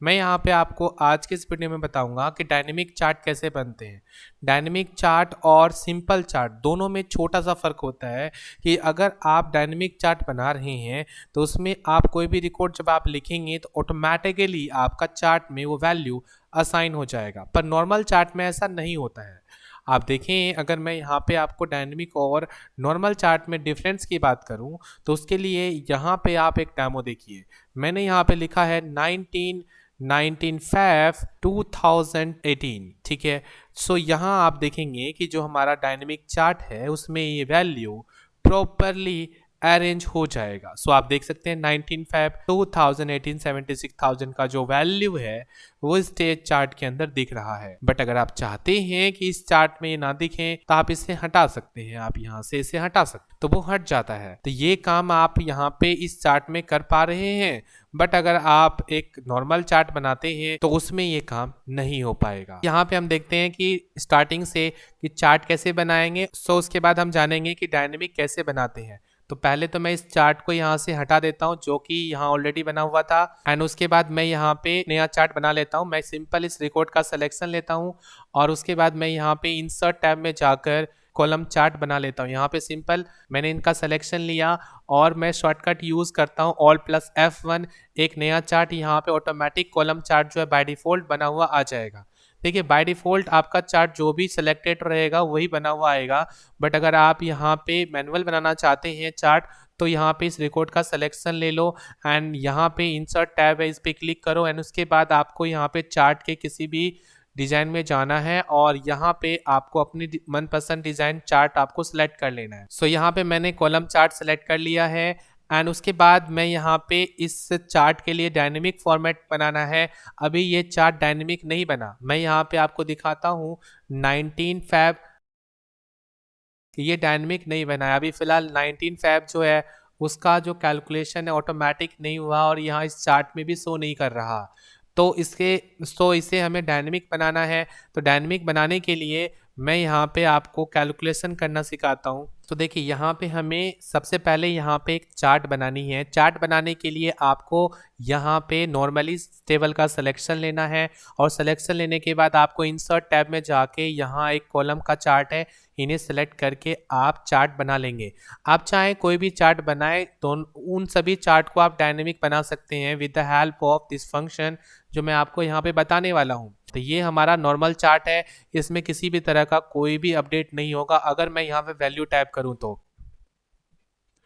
मैं यहाँ पे आपको आज के इस वीडियो में बताऊंगा कि डायनेमिक चार्ट कैसे बनते हैं। डायनेमिक चार्ट और सिंपल चार्ट दोनों में छोटा सा फर्क होता है कि अगर आप डायनेमिक चार्ट बना रहे हैं तो उसमें आप कोई भी रिकॉर्ड जब आप लिखेंगे तो ऑटोमेटिकली आपका चार्ट में वो वैल्यू असाइन हो जाएगा, पर नॉर्मल चार्ट में ऐसा नहीं होता है। आप देखें, अगर मैं यहाँ पे आपको डायनेमिक और नॉर्मल चार्ट में डिफरेंस की बात करूँ तो उसके लिए यहाँ पे आप एक डेमो देखिए। मैंने यहाँ पे लिखा है 19 Feb 2018, ठीक है। सो यहाँ आप देखेंगे कि जो हमारा डायनेमिक चार्ट है उसमें ये वैल्यू प्रॉपरली अरेंज हो जाएगा। सो आप देख सकते हैं 19 Feb 2018 76,000 का जो वैल्यू है वो स्टेज चार्ट के अंदर दिख रहा है। बट अगर आप चाहते हैं कि इस चार्ट में ये ना दिखे तो आप इसे हटा सकते हैं, आप यहाँ से इसे हटा सकते हैं तो वो हट जाता है। तो ये काम आप यहाँ पे इस चार्ट में कर पा रहे हैं, बट अगर आप एक नॉर्मल चार्ट बनाते हैं तो उसमें ये काम नहीं हो पाएगा। यहाँ पे हम देखते हैं कि स्टार्टिंग से कि चार्ट कैसे बनाएंगे, सो उसके बाद हम जानेंगे कि डायनेमिक कैसे बनाते हैं। तो पहले तो मैं इस चार्ट को यहाँ से हटा देता हूँ जो कि यहाँ ऑलरेडी बना हुआ था, एंड उसके बाद मैं यहाँ पे नया चार्ट बना लेता हूँ। मैं सिंपल इस रिकॉर्ड का सिलेक्शन लेता हूँ और उसके बाद मैं यहाँ पे इंसर्ट टैब में जाकर कॉलम चार्ट बना लेता हूँ। यहाँ पे सिंपल मैंने इनका सिलेक्शन लिया और मैं शॉर्टकट यूज करता हूँ Alt+F1। एक नया चार्ट यहाँ पे ऑटोमेटिक कॉलम चार्ट जो है बाय डिफॉल्ट बना हुआ आ जाएगा। देखिए, बाय डिफॉल्ट आपका चार्ट जो भी सिलेक्टेड रहेगा वही बना हुआ आएगा, बट अगर आप यहाँ पे मैनुअल बनाना चाहते हैं चार्ट तो यहाँ पे इस रिकॉर्ड का सिलेक्शन ले लो एंड यहाँ पे इंसर्ट टैब है, इस पे क्लिक करो एंड उसके बाद आपको यहाँ पे चार्ट के किसी भी डिजाइन में जाना है और यहाँ पे आपको अपनी मनपसंद डिजाइन चार्ट आपको सिलेक्ट कर लेना है। सो यहाँ पे मैंने कॉलम चार्ट सिलेक्ट कर लिया है एंड उसके बाद मैं यहाँ पे इस चार्ट के लिए डायनेमिक फॉर्मेट बनाना है। अभी ये चार्ट डायनेमिक नहीं बना, मैं यहाँ पे आपको दिखाता हूँ 19 Feb। ये डायनेमिक नहीं बना है अभी फिलहाल। 19 Feb जो है उसका जो कैलकुलेशन है ऑटोमेटिक नहीं हुआ और यहाँ इस चार्ट में भी शो नहीं कर रहा। तो इसे हमें डायनेमिक बनाना है। तो डायनेमिक बनाने के लिए मैं यहाँ पे आपको कैलकुलेशन करना सिखाता हूँ। तो देखिए, यहाँ पे हमें सबसे पहले यहाँ पे एक चार्ट बनानी है। चार्ट बनाने के लिए आपको यहाँ पे नॉर्मली टेबल का सिलेक्शन लेना है और सिलेक्शन लेने के बाद आपको इंसर्ट टैब में जाके यहाँ एक कॉलम का चार्ट है, इन्हें सेलेक्ट करके आप चार्ट बना लेंगे। आप चाहे कोई भी चार्ट बनाए तो उन सभी चार्ट को आप डायनेमिक बना सकते हैं with the help of this function जो मैं आपको यहाँ पे बताने वाला हूँ। तो ये हमारा नॉर्मल चार्ट है, इसमें किसी भी तरह का कोई भी अपडेट नहीं होगा अगर मैं यहाँ पे वैल्यू टाइप करूँ तो।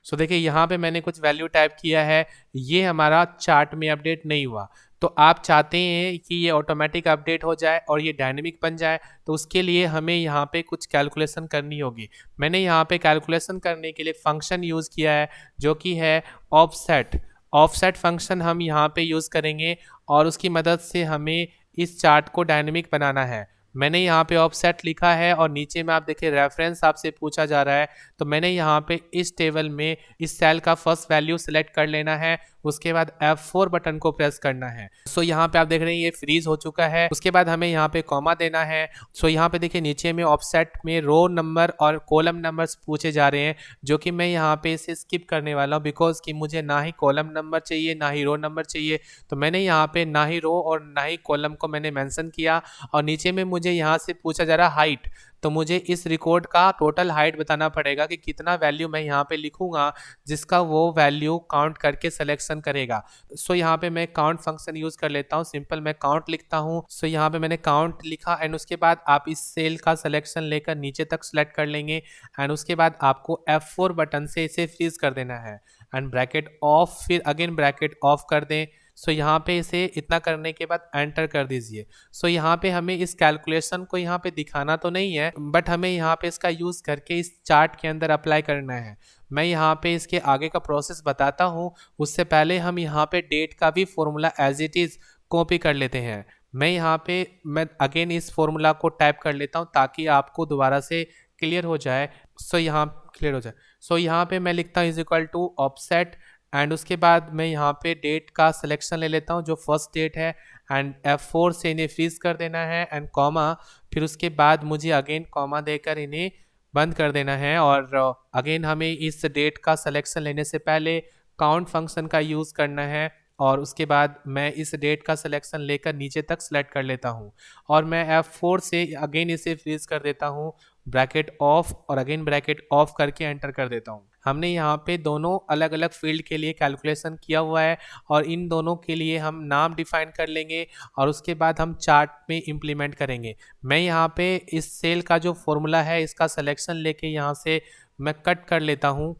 सो देखिए, यहाँ पे मैंने कुछ वैल्यू टाइप किया है, ये हमारा चार्ट में अपडेट नहीं हुआ। तो आप चाहते हैं कि ये ऑटोमेटिक अपडेट हो जाए और ये डायनेमिक बन जाए, तो उसके लिए हमें यहाँ पे कुछ कैलकुलेशन करनी होगी। मैंने यहाँ पे कैलकुलेशन करने के लिए फंक्शन यूज़ किया है जो कि है ऑफसेट। ऑफसेट फंक्शन हम यहाँ पे यूज़ करेंगे और उसकी मदद से हमें इस चार्ट को डायनेमिक बनाना है। मैंने यहाँ पे ऑफसेट लिखा है और नीचे में आप देखिए रेफरेंस आपसे पूछा जा रहा है, तो मैंने यहाँ पे इस टेबल में इस सेल का फर्स्ट वैल्यू सेलेक्ट कर लेना है, उसके बाद F4 बटन को प्रेस करना है। सो यहाँ पे आप देख रहे हैं ये फ्रीज हो चुका है। उसके बाद हमें यहाँ पे कॉमा देना है। सो यहाँ पे देखिए नीचे में ऑफसेट में रो नंबर और कॉलम नंबर्स पूछे जा रहे हैं, जो कि मैं यहाँ पे इसे स्किप करने वाला हूँ बिकॉज कि मुझे ना ही कॉलम नंबर चाहिए ना ही रो नंबर चाहिए। तो मैंने यहाँ पे ना ही रो और ना ही कॉलम को मैंने मेंशन किया और नीचे में मुझे यहाँ से पूछा जा रहा है हाइट। तो मुझे इस रिकॉर्ड का टोटल हाइट बताना पड़ेगा कि कितना वैल्यू मैं यहाँ पे लिखूंगा जिसका वो वैल्यू काउंट करके सिलेक्शन करेगा। सो यहाँ पे मैं काउंट फंक्शन यूज कर लेता हूँ, सिंपल मैं काउंट लिखता हूँ। सो यहाँ पे मैंने काउंट लिखा एंड उसके बाद आप इस सेल का सिलेक्शन लेकर नीचे तक सिलेक्ट कर लेंगे एंड उसके बाद आपको F4 बटन से इसे फ्रीज कर देना है एंड ब्रैकेट ऑफ, फिर अगेन ब्रैकेट ऑफ कर दें। सो यहाँ पे इसे इतना करने के बाद एंटर कर दीजिए। सो यहाँ पे हमें इस कैलकुलेशन को यहाँ पे दिखाना तो नहीं है, बट हमें यहाँ पे इसका यूज करके इस चार्ट के अंदर अप्लाई करना है। मैं यहाँ पे इसके आगे का प्रोसेस बताता हूँ, उससे पहले हम यहाँ पे डेट का भी formula as it is copy कर लेते हैं। मैं अगेन इस फॉर्मूला को टाइप कर लेता हूँ ताकि आपको दोबारा से क्लियर हो जाए। सो यहाँ क्लियर हो जाए। सो यहाँ पे मैं लिखता हूँ is equal to offset and उसके बाद मैं यहाँ पे डेट का सिलेक्शन ले लेता हूँ जो फर्स्ट डेट है एंड F4 से इन्हें फ्रीज कर देना है एंड कॉमा, फिर उसके बाद मुझे अगेन कॉमा देकर इन्हें बंद कर देना है। और अगेन हमें इस डेट का सिलेक्शन लेने से पहले काउंट फंक्शन का यूज़ करना है और उसके बाद मैं इस डेट का सिलेक्शन लेकर नीचे तक सेलेक्ट कर लेता हूँ और मैं F4 से अगेन इसे फ्रीज कर देता हूँ, ब्रैकेट ऑफ और अगेन ब्रैकेट ऑफ करके एंटर कर देता हूँ। हमने यहाँ पे दोनों अलग अलग फील्ड के लिए कैलकुलेशन किया हुआ है और इन दोनों के लिए हम नाम डिफाइन कर लेंगे और उसके बाद हम चार्ट में इम्प्लीमेंट करेंगे। मैं यहाँ पे इस सेल का जो फॉर्मूला है इसका सिलेक्शन लेके यहाँ से मैं कट कर लेता हूँ,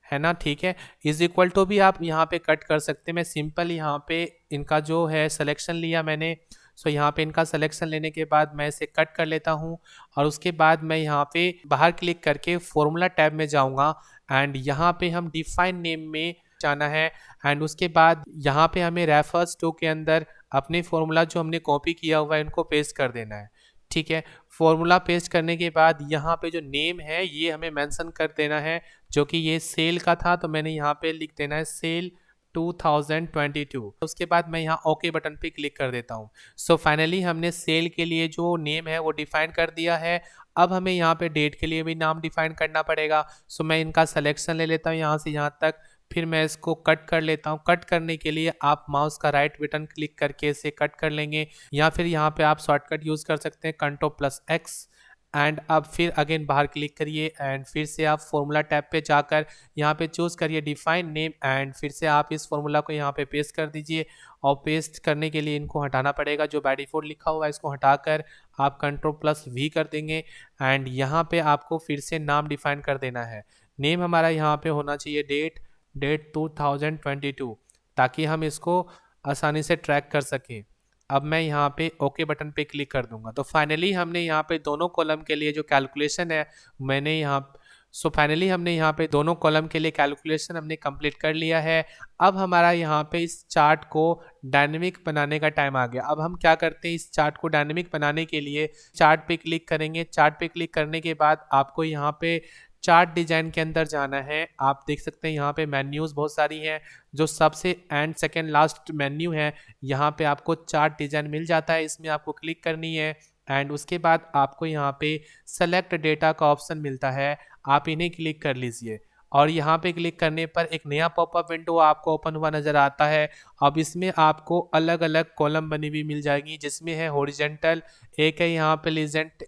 है ना, ठीक है। इज इक्वल टू भी आप यहाँ पे कट कर सकते हैं। मैं सिंपल यहाँ पे इनका जो है सिलेक्शन लिया मैंने, सो यहाँ पे इनका सिलेक्शन लेने के बाद मैं इसे कट कर लेता हूँ और उसके बाद मैं यहाँ पे बाहर क्लिक करके फॉर्मूला टैब में जाऊँगा एंड यहाँ पे हम डिफाइन नेम में जाना है एंड उसके बाद यहाँ पे हमें रेफर्स टू के अंदर अपने फॉर्मूला जो हमने कॉपी किया हुआ है इनको पेस्ट कर देना है, ठीक है। फॉर्मूला पेस्ट करने के बाद यहाँ पे जो नेम है ये हमें मेंशन कर देना है, जो कि ये सेल का था तो मैंने यहाँ पे लिख देना है सेल 2022। उसके बाद मैं यहाँ ओके बटन पे क्लिक कर देता हूँ। सो फाइनली हमने सेल के लिए जो नेम है वो डिफाइन कर दिया है। अब हमें यहाँ पे डेट के लिए भी नाम डिफाइन करना पड़ेगा। सो मैं इनका सिलेक्शन ले लेता हूँ यहाँ से यहाँ तक, फिर मैं इसको कट कर लेता हूँ। कट करने के लिए आप माउस का राइट बटन क्लिक करके इसे कट कर लेंगे या फिर यहाँ पे आप शॉर्टकट यूज़ कर सकते हैं Ctrl+X एंड अब फिर अगेन बाहर क्लिक करिए एंड फिर से आप फॉर्मूला टैब पे जाकर यहाँ पे चूज़ करिए डिफाइन नेम एंड फिर से आप इस फॉर्मूला को यहाँ पे पेस्ट कर दीजिए और पेस्ट करने के लिए इनको हटाना पड़ेगा, जो बाय डिफॉल्ट लिखा हुआ है इसको हटाकर आप Ctrl+V कर देंगे एंड यहाँ पे आपको फिर से नाम डिफाइन कर देना है। नेम हमारा यहाँ पे होना चाहिए डेट 2022 ताकि हम इसको आसानी से ट्रैक कर सकें। अब मैं यहाँ पे ओके बटन पे क्लिक कर दूंगा तो फाइनली हमने यहाँ पे दोनों कॉलम के लिए जो कैलकुलेशन है मैंने यहाँ फाइनली हमने यहाँ पे दोनों कॉलम के लिए कैलकुलेशन हमने कंप्लीट कर लिया है। अब हमारा यहाँ पे इस चार्ट को डायनेमिक बनाने का टाइम आ गया। अब हम क्या करते हैं, इस चार्ट को डायनेमिक बनाने के लिए चार्ट पे क्लिक करेंगे। चार्ट पे क्लिक करने के बाद आपको यहाँ पे चार्ट डिजाइन के अंदर जाना है। आप देख सकते हैं यहाँ पे मेन्यूज बहुत सारी हैं, जो सबसे एंड सेकेंड लास्ट मेन्यू है यहाँ पे आपको चार्ट डिजाइन मिल जाता है, इसमें आपको क्लिक करनी है एंड उसके बाद आपको यहाँ पे सेलेक्ट डेटा का ऑप्शन मिलता है, आप इन्हें क्लिक कर लीजिए और यहाँ पे क्लिक करने पर एक नया पॉपअप विंडो आपको ओपन हुआ नजर आता है। अब इसमें आपको अलग अलग कॉलम बनी हुई मिल जाएगी जिसमें है हॉरिजॉन्टल, एक है यहाँ पे लीजेंट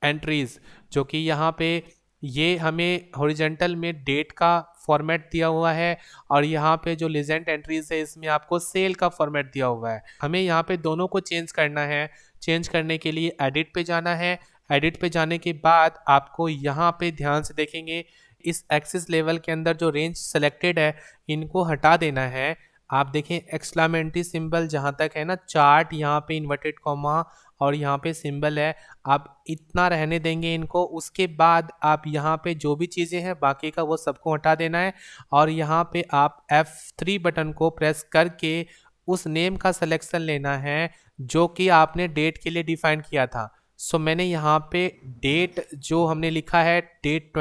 एंट्रीज, जो कि यहाँ पे ये हमें हॉरिजॉन्टल में डेट का फॉर्मेट दिया हुआ है और यहाँ पे जो लीजेंट एंट्रीज है इसमें आपको सेल का फॉर्मेट दिया हुआ है। हमें यहाँ पे दोनों को चेंज करना है। चेंज करने के लिए एडिट पे जाना है। एडिट पे जाने के बाद आपको यहाँ पे ध्यान से देखेंगे इस एक्सिस लेवल के अंदर जो रेंज सेलेक्टेड है इनको हटा देना है। आप देखें एक्सक्लामेटरी सिंबल जहाँ तक है ना, चार्ट यहाँ पे इन्वर्टेड कॉमा और यहाँ पे सिंबल है, आप इतना रहने देंगे इनको। उसके बाद आप यहाँ पे जो भी चीज़ें हैं बाकी का वो सबको हटा देना है और यहाँ पे आप F3 बटन को प्रेस करके उस नेम का सिलेक्शन लेना है जो कि आपने डेट के लिए डिफाइन किया था। सो मैंने यहाँ पे डेट जो हमने लिखा है डेट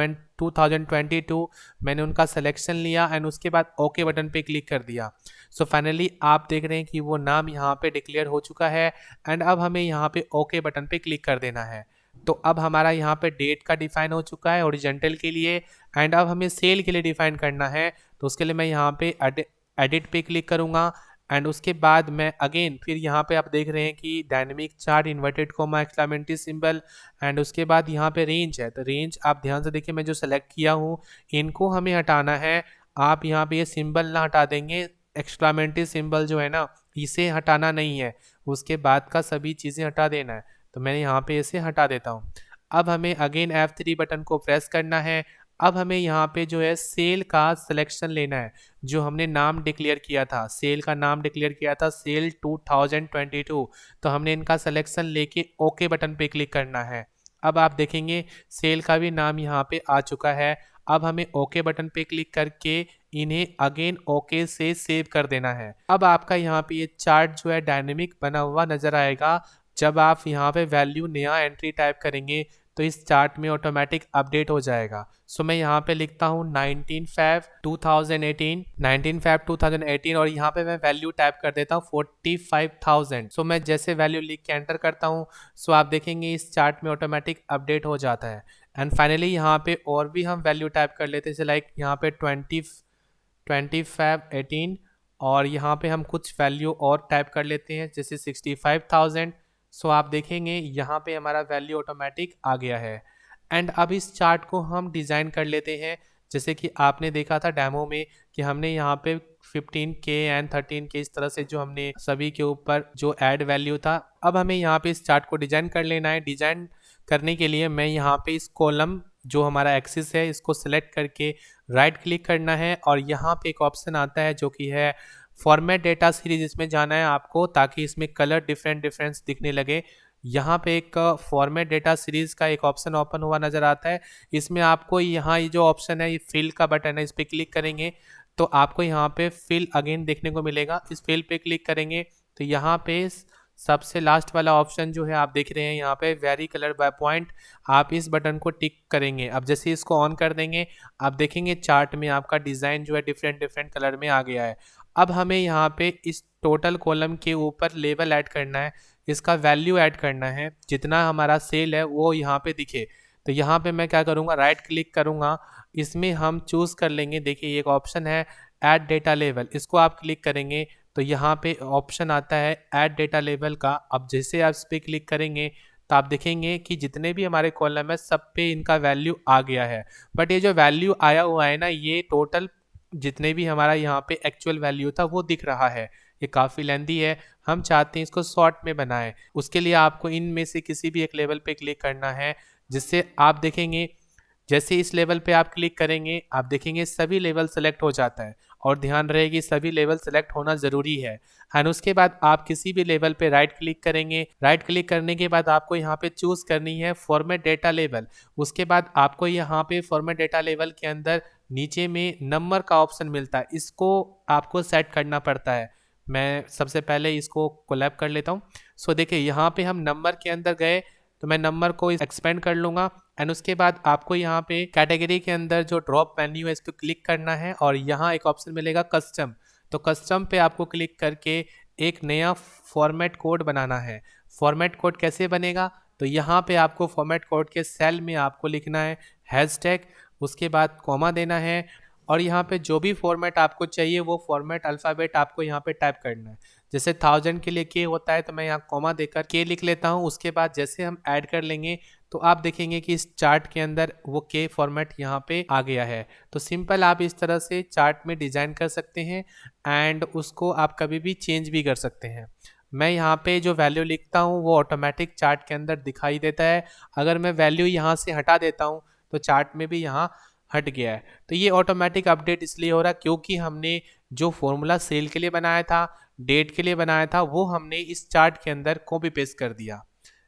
2022 मैंने उनका सिलेक्शन लिया एंड उसके बाद ओके बटन पे क्लिक कर दिया। सो फाइनली आप देख रहे हैं कि वो नाम यहाँ पे डिक्लेयर हो चुका है एंड अब हमें यहाँ पे ओके बटन पे क्लिक कर देना है। तो अब हमारा यहाँ पे डेट का डिफाइन हो चुका है हॉरिजॉन्टल के लिए एंड अब हमें सेल के लिए डिफाइन करना है। तो उसके लिए मैं यहाँ पे एडिट पे क्लिक करूँगा एंड उसके बाद मैं अगेन फिर यहाँ पे आप देख रहे हैं कि dynamic chart inverted comma exclamatory symbol and उसके बाद यहाँ पे रेंज है। तो रेंज आप ध्यान से देखिए, मैं जो सेलेक्ट किया हूँ इनको हमें हटाना है। आप यहाँ पे ये सिंबल ना हटा देंगे, एक्सक्लेमेटरी सिंबल जो है ना इसे हटाना नहीं है, उसके बाद का सभी चीज़ें हटा देना है। तो मैंने यहाँ पे इसे हटा देता हूँ। अब हमें अगेन F3 बटन को प्रेस करना है। अब हमें यहाँ पे जो है सेल का सिलेक्शन लेना है, जो हमने नाम डिक्लेयर किया था, सेल का नाम डिक्लेयर किया था सेल 2022। तो हमने इनका सिलेक्शन लेके ओके बटन पे क्लिक करना है। अब आप देखेंगे सेल का भी नाम यहाँ पे आ चुका है। अब हमें ओके बटन पे क्लिक करके इन्हें अगेन ओके से सेव कर देना है। अब आपका यहाँ पे ये चार्ट जो है डायनेमिक बना हुआ नजर आएगा। जब आप यहाँ पे वैल्यू नया एंट्री टाइप करेंगे तो इस चार्ट में ऑटोमेटिक अपडेट हो जाएगा। सो मैं यहाँ पे लिखता हूँ 19/5/2018 और यहाँ पे मैं वैल्यू टाइप कर देता हूँ 45,000। सो मैं जैसे वैल्यू लिख के एंटर करता हूँ सो आप देखेंगे इस चार्ट में ऑटोमेटिक अपडेट हो जाता है। एंड फाइनली यहाँ पे और भी हम वैल्यू टाइप कर लेते हैं, जैसे लाइक यहाँ पे 25/18 और यहाँ पे हम कुछ वैल्यू और टाइप कर लेते हैं, जैसे 65,000। सो आप देखेंगे यहाँ पे हमारा वैल्यू ऑटोमेटिक आ गया है। एंड अब इस चार्ट को हम डिज़ाइन कर लेते हैं, जैसे कि आपने देखा था डेमो में कि हमने यहाँ पे 15K एंड 13K इस तरह से जो हमने सभी के ऊपर जो ऐड वैल्यू था। अब हमें यहाँ पे इस चार्ट को डिज़ाइन कर लेना है। डिज़ाइन करने के लिए मैं यहाँ पे इस कॉलम जो हमारा एक्सिस है इसको सिलेक्ट करके राइट क्लिक करना है, और यहाँ पे एक ऑप्शन आता है जो कि है फॉर्मेट डेटा सीरीज। इसमें जाना है आपको ताकि इसमें कलर डिफरेंस दिखने लगे। यहाँ पे एक फॉर्मेट डेटा सीरीज का एक ऑप्शन ओपन हुआ नज़र आता है। इसमें आपको यहाँ ये जो ऑप्शन है, ये फिल का बटन है, इस पर क्लिक करेंगे तो आपको यहाँ पे फिल अगेन देखने को मिलेगा। इस फिल पे क्लिक करेंगे तो यहाँ पे सबसे लास्ट वाला ऑप्शन जो है आप देख रहे हैं यहाँ पे वेरी कलर बाय पॉइंट, आप इस बटन को टिक करेंगे। अब जैसे इसको ऑन कर देंगे आप देखेंगे चार्ट में आपका डिज़ाइन जो है डिफरेंट कलर में आ गया है। अब हमें यहाँ पे इस टोटल कॉलम के ऊपर लेवल ऐड करना है, इसका वैल्यू ऐड करना है, जितना हमारा सेल है वो यहाँ पे दिखे। तो यहाँ पे मैं क्या करूँगा, राइट क्लिक करूँगा, इसमें हम चूज़ कर लेंगे। देखिए एक ऑप्शन है ऐड डेटा लेवल, इसको आप क्लिक करेंगे तो यहाँ पे ऑप्शन आता है ऐड डेटा लेवल का। अब जैसे आप इस पर क्लिक करेंगे तो आप देखेंगे कि जितने भी हमारे कॉलम है सब पे इनका वैल्यू आ गया है। बट ये जो वैल्यू आया हुआ है ना, ये टोटल जितने भी हमारा यहाँ पे एक्चुअल वैल्यू था वो दिख रहा है। ये काफ़ी लेंदी है, हम चाहते हैं इसको शॉर्ट में बनाएं। उसके लिए आपको इनमें से किसी भी एक लेवल पे क्लिक करना है, जिससे आप देखेंगे जैसे इस लेवल पे आप क्लिक करेंगे आप देखेंगे सभी लेवल सेलेक्ट हो जाता है। और ध्यान रहे कि सभी लेवल सेलेक्ट होना ज़रूरी है। एंड उसके बाद आप किसी भी लेवल पे राइट क्लिक करेंगे। राइट क्लिक करने के बाद आपको यहाँ पे चूज़ करनी है फॉर्मेट डेटा लेवल। उसके बाद आपको यहाँ पे फॉर्मेट डेटा लेवल के अंदर नीचे में नंबर का ऑप्शन मिलता है, इसको आपको सेट करना पड़ता है। मैं सबसे पहले इसको कोलैब कर लेता हूँ। सो देखिए यहाँ पे हम नंबर के अंदर गए तो मैं नंबर को एक्सपेंड कर लूँगा। एंड उसके बाद आपको यहाँ पे कैटेगरी के अंदर जो ड्रॉप मेन्यू है इस पर क्लिक करना है, और यहाँ एक ऑप्शन मिलेगा कस्टम। तो कस्टम पे आपको क्लिक करके एक नया फॉर्मेट कोड बनाना है। फॉर्मेट कोड कैसे बनेगा, तो यहाँ पे आपको फॉर्मेट कोड के सेल में आपको लिखना है हैशटैग, उसके बाद कॉमा देना है, और यहाँ पे जो भी फॉर्मेट आपको चाहिए वो फॉर्मेट अल्फ़ाबेट आपको यहाँ पे टाइप करना है। जैसे 1000 के लिए के होता है तो मैं यहाँ कॉमा देकर के लिख लेता हूँ। उसके बाद जैसे हम ऐड कर लेंगे तो आप देखेंगे कि इस चार्ट के अंदर वो के फॉर्मेट यहाँ पे आ गया है। तो सिंपल आप इस तरह से चार्ट में डिज़ाइन कर सकते हैं एंड उसको आप कभी भी चेंज भी कर सकते हैं। मैं यहाँ पे जो वैल्यू लिखता हूँ वो ऑटोमेटिक चार्ट के अंदर दिखाई देता है। अगर मैं वैल्यू यहाँ से हटा देता हूँ तो चार्ट में भी यहाँ हट गया है। तो ये ऑटोमेटिक अपडेट इसलिए हो रहा है क्योंकि हमने जो फॉर्मूला सेल के लिए बनाया था, डेट के लिए बनाया था, वो हमने इस चार्ट के अंदर कॉपी पेस्ट कर दिया।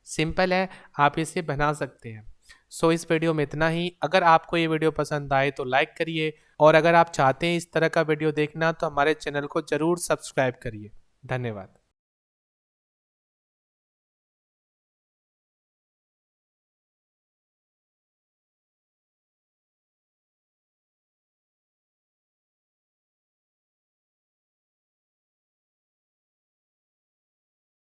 सिंपल है, आप इसे बना सकते हैं। सो इस वीडियो में इतना ही। अगर आपको ये वीडियो पसंद आए तो लाइक करिए, और अगर आप चाहते हैं इस तरह का वीडियो देखना तो हमारे चैनल को ज़रूर सब्सक्राइब करिए। धन्यवाद।